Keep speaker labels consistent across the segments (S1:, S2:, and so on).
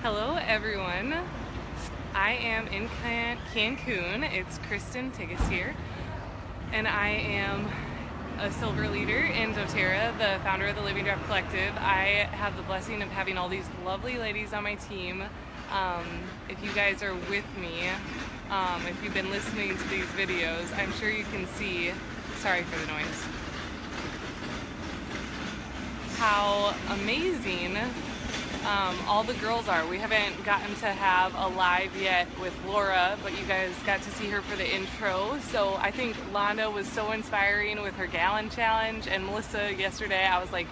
S1: Hello, everyone. I am in Cancun. It's Kristen Tigas here, and I am a silver leader in doTERRA, the founder of the Living Draft Collective. I have the blessing of having all these lovely ladies on my team. If you guys are with me, if you've been listening to these videos, I'm sure you can see, sorry for the noise, how amazing all the girls are. We haven't gotten to have a live yet with Laura, but you guys got to see her for the intro. So I think Londa was so inspiring with her gallon challenge, and Melissa yesterday, I was like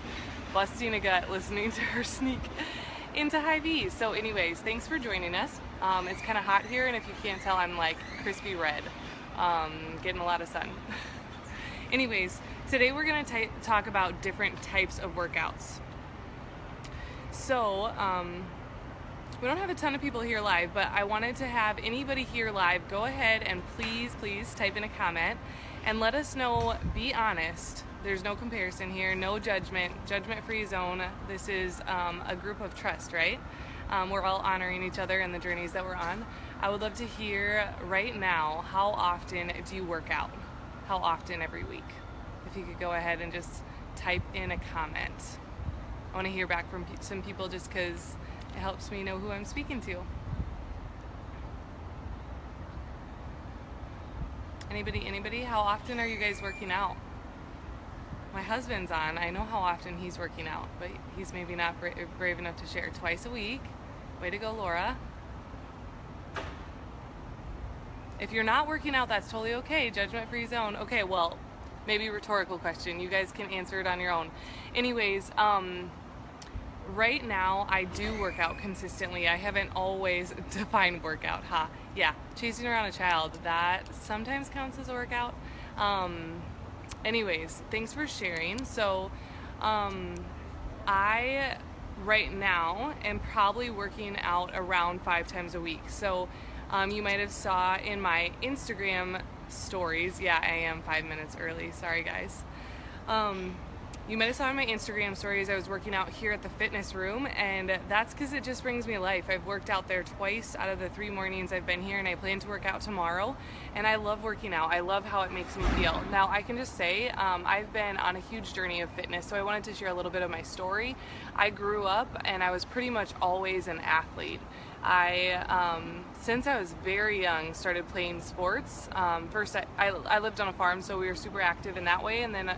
S1: busting a gut listening to her sneak into high V. So anyways, thanks for joining us. It's kind of hot here, and if you can't tell, I'm like crispy red, getting a lot of sun. Anyways, today we're going to talk about different types of workouts. So, we don't have a ton of people here live, but I wanted to have anybody here live go ahead and please type in a comment and let us know. Be honest. There's no comparison here, no judgment-free zone. This is a group of trust, right? We're all honoring each other and the journeys that we're on. I would love to hear right now, how often do you work out? How often every week? If you could go ahead and just type in a comment. I want to hear back from some people just because it helps me know who I'm speaking to. Anybody? How often are you guys working out? My husband's on. I know how often he's working out, but he's maybe not brave enough to share. Twice a week. Way to go, Laura. If you're not working out, that's totally okay. Judgment-free zone. Okay, well, maybe rhetorical question. You guys can answer it on your own. Anyways, right now I do work out consistently. I haven't always defined workout, Yeah, chasing around a child, that sometimes counts as a workout. Anyways, thanks for sharing. So, I right now am probably working out around 5 times a week. So, you might have saw in my Instagram stories, yeah, I am 5 minutes early, sorry guys. You might have saw in my Instagram stories I was working out here at the fitness room, and that's because it just brings me life. I've worked out there twice out of the 3 mornings I've been here, and I plan to work out tomorrow, and I love working out. I love how it makes me feel. Now, I can just say I've been on a huge journey of fitness, so I wanted to share a little bit of my story. I grew up, and I was pretty much always an athlete. Since I was very young, started playing sports. First, I lived on a farm, so we were super active in that way, and then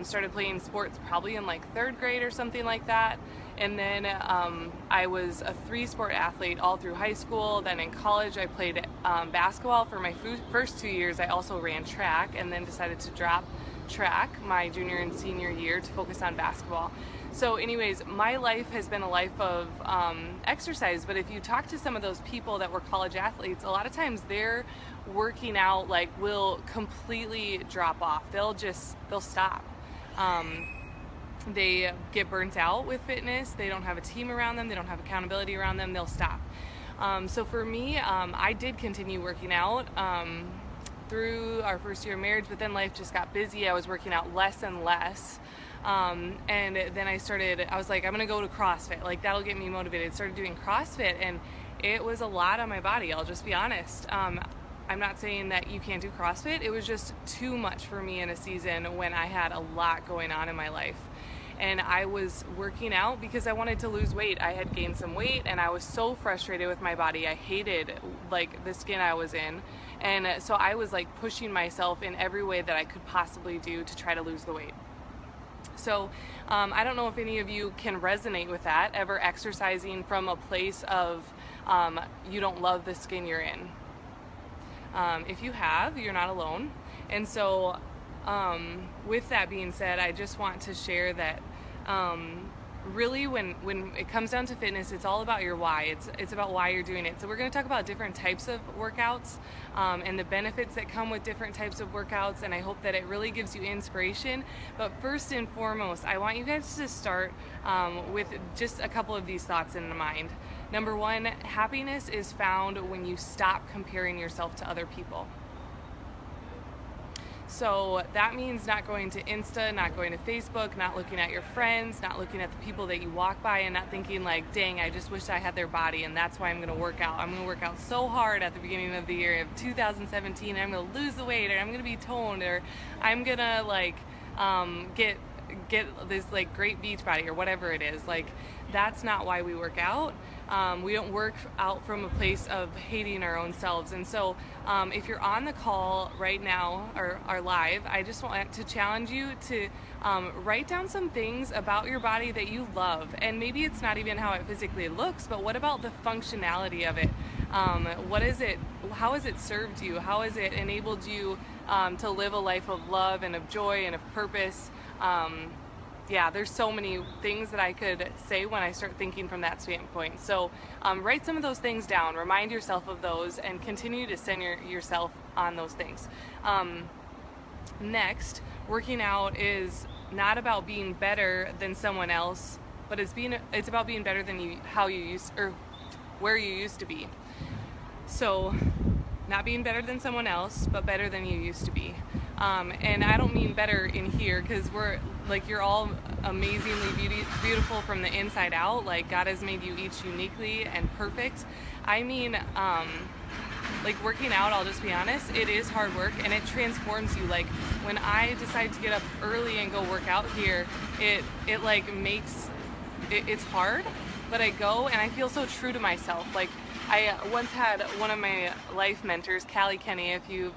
S1: started playing sports probably in like 3rd grade or something like that. And then I was a 3-sport athlete all through high school. Then in college, I played basketball for my first 2 years. I also ran track, and then decided to drop track my junior and senior year to focus on basketball. So anyways, my life has been a life of exercise, but if you talk to some of those people that were college athletes, a lot of times they're working out will completely drop off. They'll stop. They get burnt out with fitness. They don't have a team around them. They don't have accountability around them. They'll stop. So for me, I did continue working out through our first year of marriage, but then life just got busy. I was working out less and less. And then I was like, I'm going to go to CrossFit. Like, that'll get me motivated. Started doing CrossFit, and it was a lot on my body. I'll just be honest. I'm not saying that you can't do CrossFit. It was just too much for me in a season when I had a lot going on in my life. And I was working out because I wanted to lose weight. I had gained some weight, and I was so frustrated with my body. I hated the skin I was in. And so I was pushing myself in every way that I could possibly do to try to lose the weight. So I don't know if any of you can resonate with that, ever exercising from a place of you don't love the skin you're in. If you have, you're not alone. And so with that being said, I just want to share that really when it comes down to fitness, it's all about your why. It's about why you're doing it. So we're going to talk about different types of workouts and the benefits that come with different types of workouts, and I hope that it really gives you inspiration. But first and foremost, I want you guys to start with just a couple of these thoughts in mind. Number 1, happiness is found when you stop comparing yourself to other people. So that means not going to Insta, not going to Facebook, not looking at your friends, not looking at the people that you walk by, and not thinking like, dang, I just wish I had their body and that's why I'm going to work out. I'm going to work out so hard at the beginning of the year of 2017. I'm going to lose the weight, or I'm going to be toned, or I'm going to like get this like great beach body, or whatever it is. Like, that's not why we work out. We don't work out from a place of hating our own selves. And so if you're on the call right now, or are live, I just want to challenge you to write down some things about your body that you love. And maybe it's not even how it physically looks, but what about the functionality of it? What is it? How has it served you? How has it enabled you to live a life of love and of joy and of purpose? Yeah, there's so many things that I could say when I start thinking from that standpoint. So write some of those things down, remind yourself of those, and continue to send yourself on those things. Next, working out is not about being better than someone else, but it's about being better than where you used to be. So not being better than someone else, but better than you used to be. And I don't mean better in here, because you're all amazingly beautiful from the inside out. Like, God has made you each uniquely and perfect. I mean, like, working out, I'll just be honest, it is hard work and it transforms you. Like, when I decide to get up early and go work out here, it like makes it's hard, but I go and I feel so true to myself. Like, I once had one of my life mentors, Callie Kenny, if you've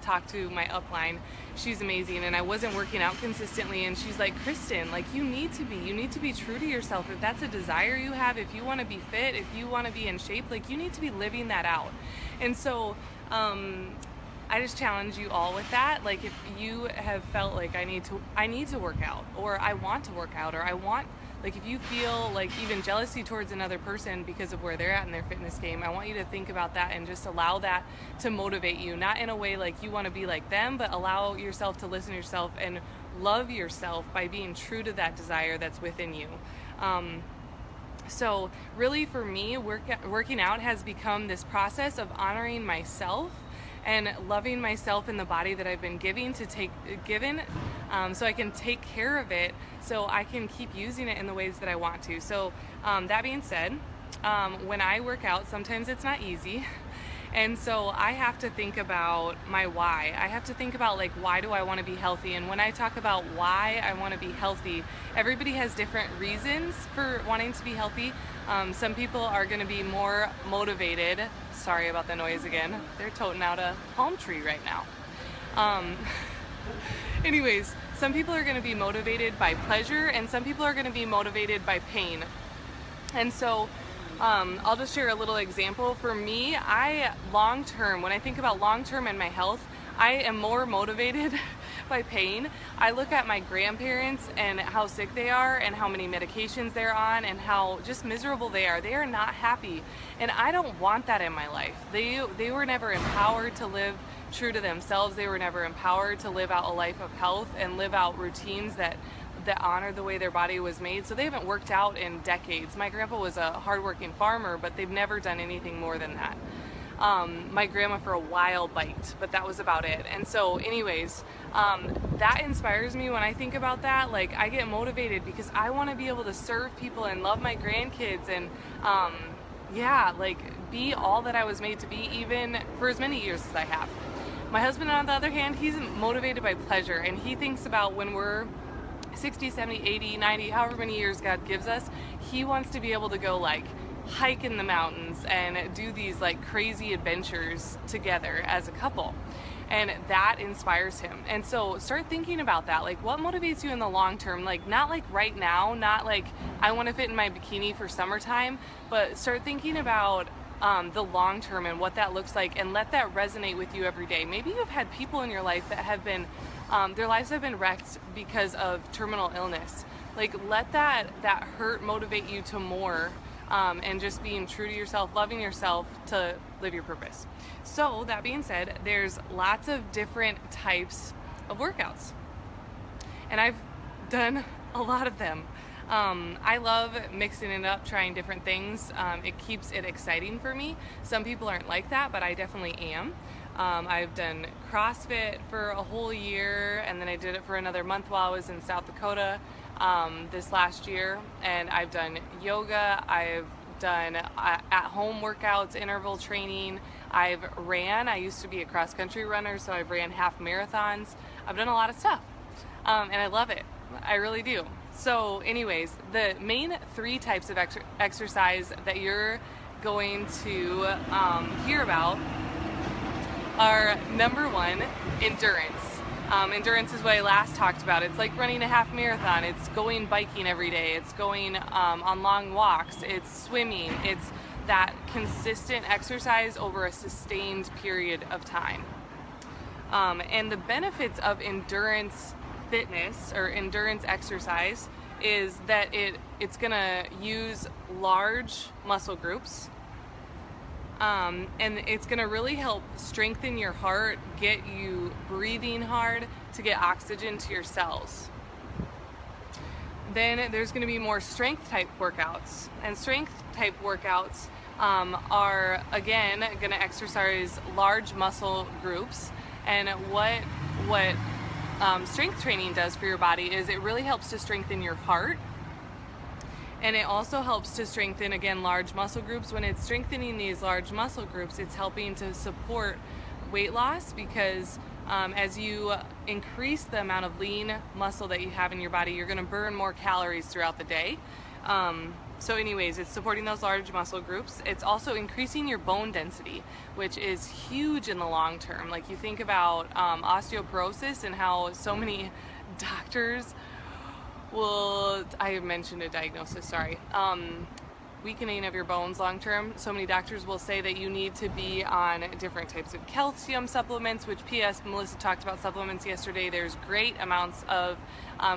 S1: talked to my upline, she's amazing, and I wasn't working out consistently, and she's like, Kristen, like, you need to be true to yourself. If that's a desire you have, if you want to be fit, if you want to be in shape, like, you need to be living that out. And so I just challenge you all with that. Like, if you have felt like I need to work out, or I want to work out, or like, if you feel like even jealousy towards another person because of where they're at in their fitness game, I want you to think about that and just allow that to motivate you. Not in a way like you want to be like them, but allow yourself to listen to yourself and love yourself by being true to that desire that's within you. So really, for me, working out has become this process of honoring myself and loving myself in the body that I've been given, so I can take care of it, so I can keep using it in the ways that I want to. So that being said, when I work out, sometimes it's not easy. And so I have to think about my why. I have to think about, like, why do I want to be healthy? And when I talk about why I want to be healthy, everybody has different reasons for wanting to be healthy. Some people are going to be more motivated. Sorry about the noise again. They're toting out a palm tree right now. Anyways, some people are going to be motivated by pleasure, and some people are going to be motivated by pain. And so I'll just share a little example. For me, when I think about long-term and my health, I am more motivated by pain. I look at my grandparents and how sick they are and how many medications they're on and how just miserable they are. They are not happy. And I don't want that in my life. They were never empowered to live true to themselves. They were never empowered to live out a life of health and live out routines that honor the way their body was made. So they haven't worked out in decades. My grandpa was a hardworking farmer, but they've never done anything more than that. My grandma for a while biked, but that was about it. And so anyways, that inspires me when I think about that. Like, I get motivated because I want to be able to serve people and love my grandkids and like, be all that I was made to be, even for as many years as I have. My husband, on the other hand, he's motivated by pleasure, and he thinks about when we're 60, 70, 80, 90, however many years God gives us, he wants to be able to go, like, hike in the mountains and do these, like, crazy adventures together as a couple. And that inspires him. And so start thinking about that. Like, what motivates you in the long term? Like, not like right now, not like I want to fit in my bikini for summertime, but start thinking about the long term and what that looks like, and let that resonate with you every day. Maybe you've had people in your life that have been their lives have been wrecked because of terminal illness. Like, let that hurt motivate you to more, and just being true to yourself, loving yourself to live your purpose. So that being said, there's lots of different types of workouts, and I've done a lot of them. I love mixing it up, trying different things. It keeps it exciting for me. Some people aren't like that, but I definitely am. I've done CrossFit for a whole year, and then I did it for another month while I was in South Dakota this last year. And I've done yoga, I've done at-home workouts, interval training. I used to be a cross-country runner, so I've ran half marathons. I've done a lot of stuff, and I love it. I really do. So anyways, the main 3 types of exercise that you're going to hear about are, number 1, endurance. Endurance is what I last talked about. It's like running a half marathon. It's going biking every day. It's going on long walks. It's swimming. It's that consistent exercise over a sustained period of time. And the benefits of endurance fitness or endurance exercise is that it's going to use large muscle groups. And it's going to really help strengthen your heart, get you breathing hard to get oxygen to your cells. Then there's going to be more strength type workouts, and strength type workouts are again going to exercise large muscle groups. And what strength training does for your body is it really helps to strengthen your heart. And it also helps to strengthen, again, large muscle groups. When it's strengthening these large muscle groups, it's helping to support weight loss, because as you increase the amount of lean muscle that you have in your body, you're going to burn more calories throughout the day. So anyways, it's supporting those large muscle groups. It's also increasing your bone density, which is huge in the long term. Like, you think about osteoporosis and how so many doctors I mentioned a diagnosis, sorry. Weakening of your bones long term. So many doctors will say that you need to be on different types of calcium supplements, which P.S. Melissa talked about supplements yesterday. There's great amounts of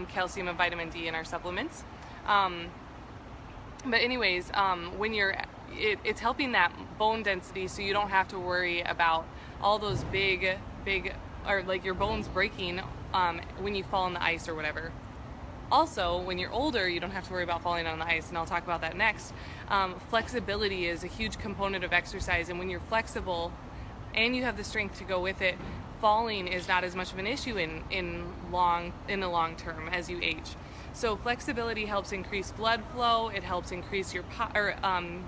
S1: calcium and vitamin D in our supplements. But anyways, when it's helping that bone density, so you don't have to worry about all those big, or like your bones breaking when you fall on the ice or whatever. Also, when you're older, you don't have to worry about falling on the ice, and I'll talk about that next. Flexibility is a huge component of exercise, and when you're flexible and you have the strength to go with it, falling is not as much of an issue in the long term as you age. So flexibility helps increase blood flow. It helps increase your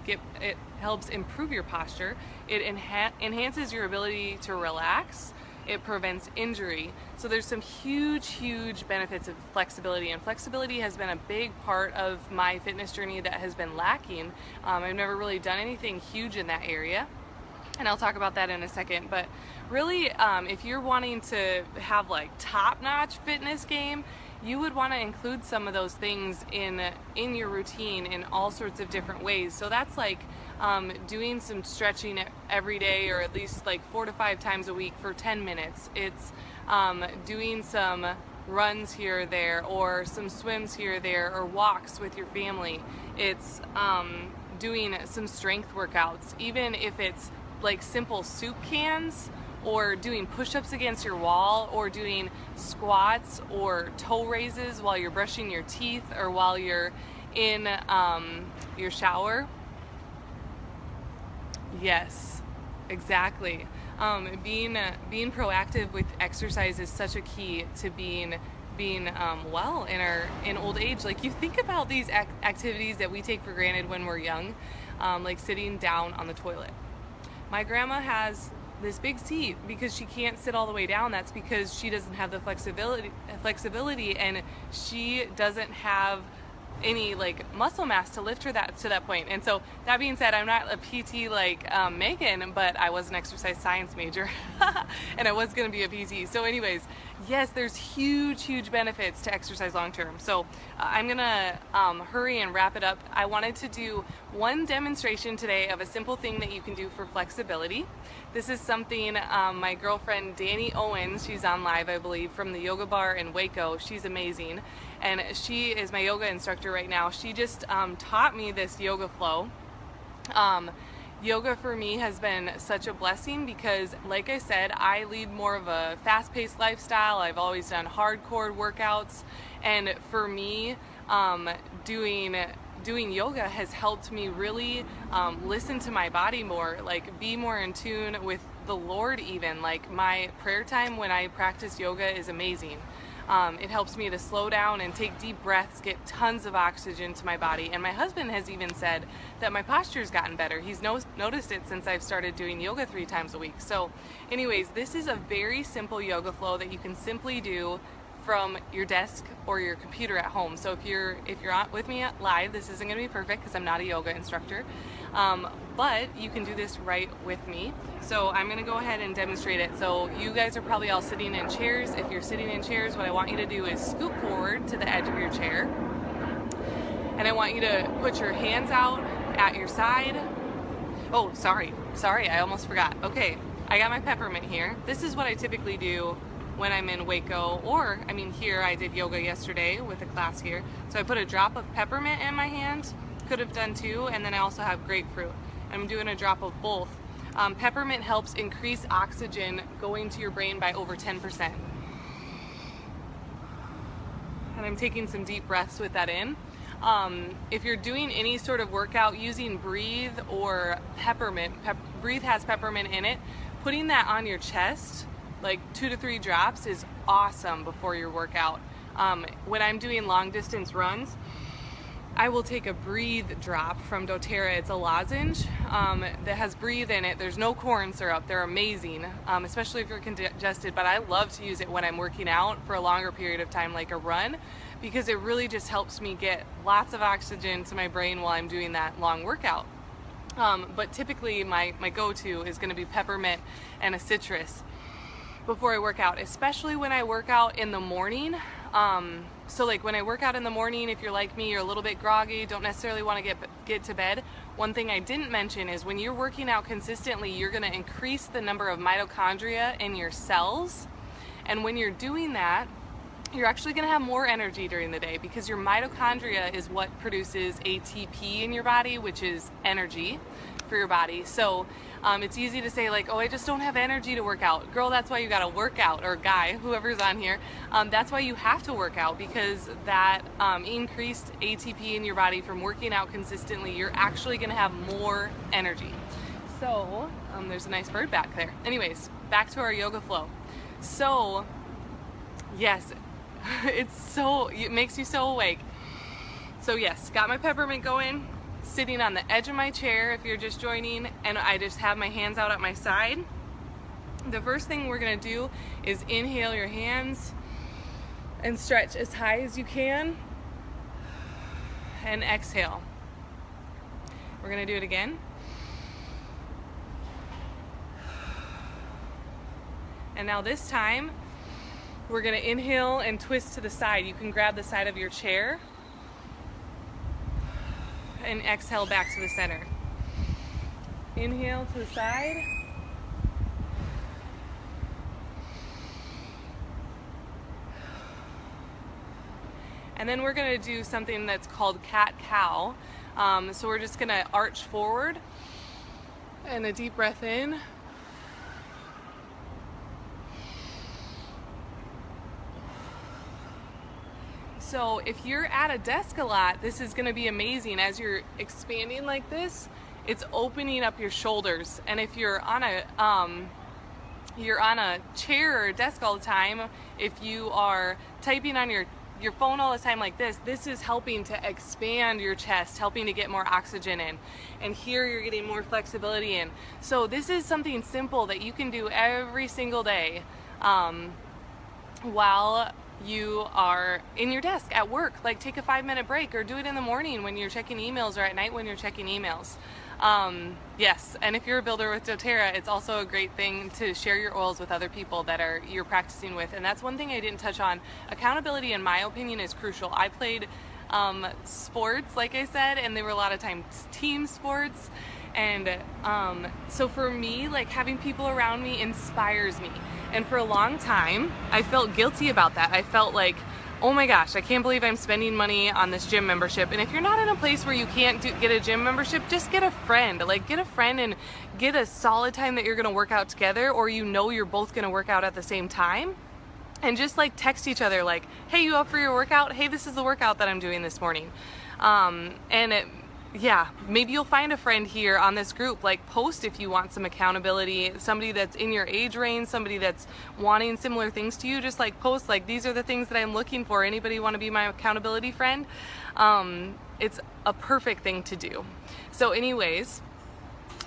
S1: it helps improve your posture. It enhances your ability to relax. It prevents injury. So there's some huge benefits of flexibility, and flexibility has been a big part of my fitness journey that has been lacking. I've never really done anything huge in that area, and I'll talk about that in a second. But really, if you're wanting to have like top-notch fitness game, you would want to include some of those things in your routine in all sorts of different ways. So that's like doing some stretching every day, or at least like 4 to 5 times a week for 10 minutes. It's doing some runs here or there, or some swims here or there, or walks with your family. It's doing some strength workouts, even if it's like simple soup cans, or doing push-ups against your wall, or doing squats or toe raises while you're brushing your teeth, or while you're in your shower. Yes, exactly. Being proactive with exercise is such a key to being well in old age. Like, you think about these activities that we take for granted when we're young, like sitting down on the toilet. My grandma has this big seat because she can't sit all the way down. That's because she doesn't have the flexibility, and she doesn't have any like muscle mass to lift her to that point. And so, that being said, I'm not a PT like Megan, but I was an exercise science major and I was going to be a PT. So anyways, yes, there's huge benefits to exercise long term. So I'm gonna hurry and wrap it up. I wanted to do one demonstration today of a simple thing that you can do for flexibility. This is something my girlfriend Danny Owens, she's on live I believe, from the Yoga Bar in Waco. She's amazing, and she is my yoga instructor right now. She just taught me this yoga flow. Yoga for me has been such a blessing because, like I said, I lead more of a fast-paced lifestyle. I've always done hardcore workouts, and for me, doing doing yoga has helped me really listen to my body more, like be more in tune with the Lord even. Like my prayer time when I practice yoga is amazing. It helps me to slow down and take deep breaths, get tons of oxygen to my body. And my husband has even said that my posture's gotten better. He's noticed it since I've started doing yoga 3 times a week. So anyways, this is a very simple yoga flow that you can simply do from your desk or your computer at home. So if you're on with me live, this isn't going to be perfect because I'm not a yoga instructor, but you can do this right with me. So I'm going to go ahead and demonstrate it. So you guys are probably all sitting in chairs. If you're sitting in chairs, what I want you to do is scoot forward to the edge of your chair, and I want you to put your hands out at your side. Oh, sorry, I almost forgot. Okay, I got my peppermint here. This is what I typically do when I'm in Waco, or I mean here I did yoga yesterday with a class here. So I put a drop of peppermint in my hand, could have done 2, and then I also have grapefruit. I'm doing a drop of both. Peppermint helps increase oxygen going to your brain by over 10%. And I'm taking some deep breaths with that in. If you're doing any sort of workout using Breathe or peppermint, Breathe has peppermint in it, putting that on your chest, like 2 to 3 drops, is awesome before your workout. When I'm doing long distance runs, I will take a Breathe drop from doTERRA. It's a lozenge that has Breathe in it. There's no corn syrup. They're amazing, especially if you're congested, but I love to use it when I'm working out for a longer period of time, like a run, because it really just helps me get lots of oxygen to my brain while I'm doing that long workout. But typically my go-to is going to be peppermint and a citrus before I work out, especially when I work out in the morning. So like when I work out in the morning, if you're like me, you're a little bit groggy, don't necessarily want to get to bed. One thing I didn't mention is when you're working out consistently, you're going to increase the number of mitochondria in your cells. And when you're doing that, you're actually going to have more energy during the day, because your mitochondria is what produces ATP in your body, which is energy for your body. So it's easy to say like, oh, I just don't have energy to work out. Girl, that's why you got to work out, or guy, whoever's on here. That's why you have to work out, because that increased ATP in your body from working out consistently, you're actually going to have more energy. So there's a nice bird back there. Anyways, back to our yoga flow. So yes, it makes you so awake. So yes, got my peppermint going, sitting on the edge of my chair if you're just joining, and I just have my hands out at my side. The first thing we're gonna do is inhale your hands and stretch as high as you can, and exhale. We're gonna do it again. And now this time, we're gonna inhale and twist to the side. You can grab the side of your chair and exhale back to the center. Inhale to the side. And then we're gonna do something that's called cat-cow. So we're just gonna arch forward and a deep breath in. So if you're at a desk a lot, this is going to be amazing. As you're expanding like this, it's opening up your shoulders. And if you're on a chair or a desk all the time, if you are typing on your phone all the time like this is helping to expand your chest, helping to get more oxygen in. And here you're getting more flexibility in. So this is something simple that you can do every single day while you are in your desk at work. Like take a 5-minute break, or do it in the morning when you're checking emails, or at night when you're checking emails. Yes, and if you're a builder with doTERRA, it's also a great thing to share your oils with other people that you're practicing with. And that's one thing I didn't touch on. Accountability, in my opinion, is crucial. I played sports, like I said, and they were a lot of times team sports. And so for me, like having people around me inspires me. And for a long time, I felt guilty about that. I felt like, oh my gosh, I can't believe I'm spending money on this gym membership. And if you're not in a place where you can't get a gym membership, just get a friend. Like get a friend and get a solid time that you're gonna work out together, or you know you're both gonna work out at the same time. And just like text each other like, hey, you up for your workout? Hey, this is the workout that I'm doing this morning. Yeah, maybe you'll find a friend here on this group. Like, post if you want some accountability, somebody that's in your age range, somebody that's wanting similar things to you. Just like post like, these are the things that I'm looking for. Anybody want to be my accountability friend? It's a perfect thing to do. So anyways,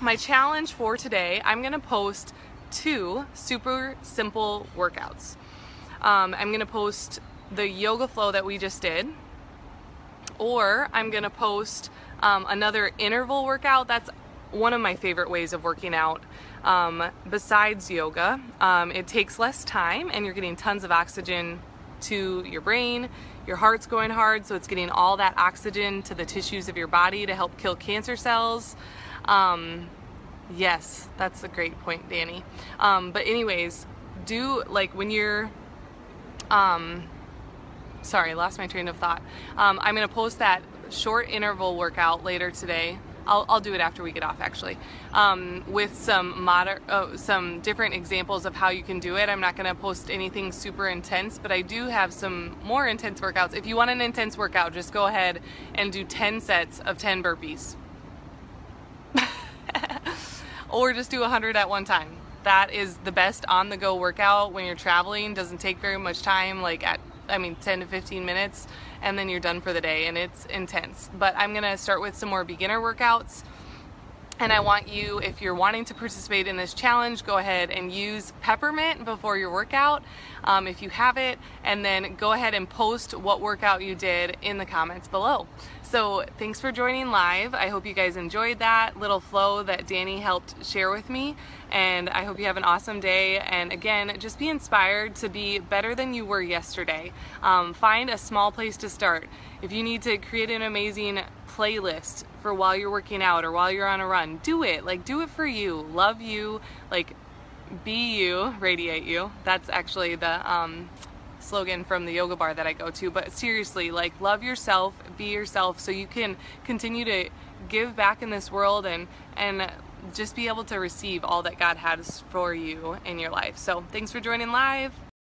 S1: my challenge for today, I'm gonna post 2 super simple workouts. I'm gonna post the yoga flow that we just did, or I'm gonna post another interval workout. That's one of my favorite ways of working out besides yoga. It takes less time and you're getting tons of oxygen to your brain. Your heart's going hard, so it's getting all that oxygen to the tissues of your body to help kill cancer cells. Yes, that's a great point, Danny. But anyways, do like when you're sorry, I lost my train of thought. I'm gonna post that short interval workout later today. I'll do it after we get off, actually, with some different examples of how you can do it. I'm not gonna post anything super intense, but I do have some more intense workouts. If you want an intense workout, just go ahead and do 10 sets of 10 burpees. Or just do 100 at one time. That is the best on-the-go workout when you're traveling. Doesn't take very much time, like 10 to 15 minutes, and then you're done for the day, and it's intense. But I'm gonna start with some more beginner workouts, and I want you, if you're wanting to participate in this challenge, go ahead and use peppermint before your workout if you have it, and then go ahead and post what workout you did in the comments below. So thanks for joining live. I hope you guys enjoyed that little flow that Danny helped share with me, and I hope you have an awesome day. And again, just be inspired to be better than you were yesterday. Find a small place to start. If you need to create an amazing playlist for while you're working out or while you're on a run, do it. Like, do it for you. Love you. Like, be you, radiate you. That's actually the slogan from the yoga bar that I go to. But seriously, like, love yourself, be yourself, so you can continue to give back in this world and just be able to receive all that God has for you in your life. So thanks for joining live.